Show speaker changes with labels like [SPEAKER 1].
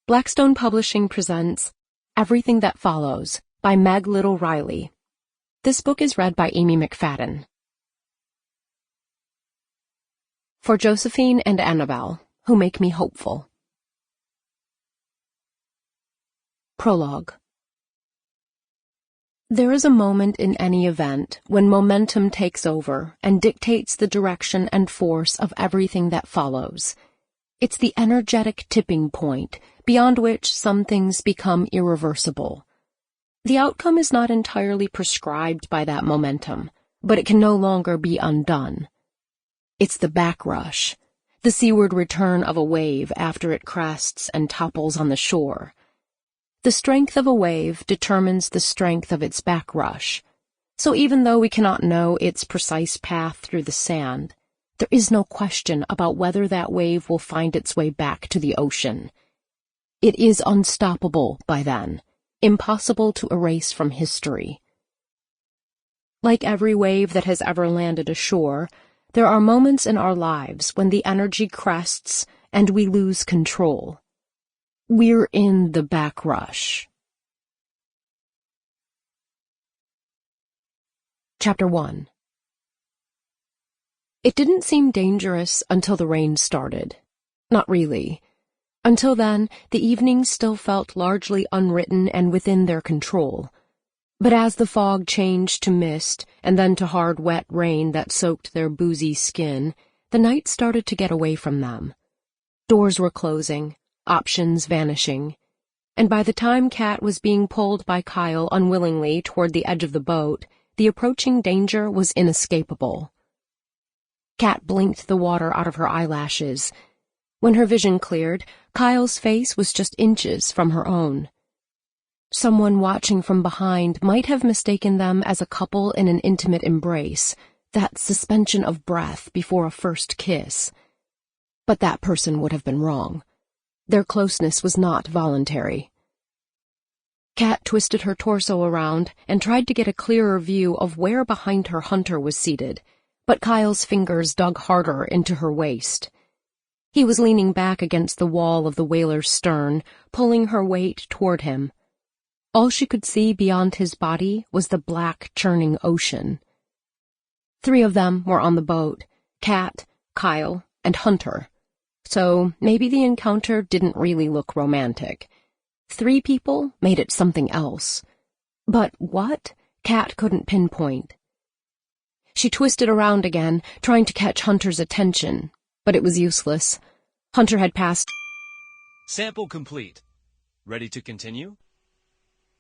[SPEAKER 1] Blackstone Publishing presents Everything That Follows by Meg Little Reilly. This book is read by Amy McFadden. For Josephine and Annabelle, who make me hopeful. Prologue. There is a moment in any event when momentum takes over and dictates the direction and force of everything that follows. It's the energetic tipping point, beyond which some things become irreversible. The outcome is not entirely prescribed by that momentum, but it can no longer be undone. It's the backrush, the seaward return of a wave after it crests and topples on the shore. The strength of a wave determines the strength of its backrush, so even though we cannot know its precise path through the sand, there is no question about whether that wave will find its way back to the ocean. It is unstoppable by then, impossible to erase from history. Like every wave that has ever landed ashore, there are moments in our lives when the energy crests and we lose control. We're in the backrush. Chapter 1. It didn't seem dangerous until the rain started. Not really. Until then, the evenings still felt largely unwritten and within their control. But as the fog changed to mist and then to hard, wet rain that soaked their boozy skin, the night started to get away from them. Doors were closing, options vanishing, and by the time Kat was being pulled by Kyle unwillingly toward the edge of the boat, the approaching danger was inescapable. Kat blinked the water out of her eyelashes. When her vision cleared, Kyle's face was just inches from her own. Someone watching from behind might have mistaken them as a couple in an intimate embrace, that suspension of breath before a first kiss. But that person would have been wrong. Their closeness was not voluntary. Kat twisted her torso around and tried to get a clearer view of where behind her Hunter was seated, but Kyle's fingers dug harder into her waist. He was leaning back against the wall of the whaler's stern, pulling her weight toward him. All she could see beyond his body was the black, churning ocean. 3 of them were on the boat, Kat, Kyle, and Hunter. So maybe the encounter didn't really look romantic. 3 people made it something else. But what? Kat couldn't pinpoint. She twisted around again, trying to catch Hunter's attention, but it was useless. Hunter had passed.
[SPEAKER 2] Sample complete. Ready to continue?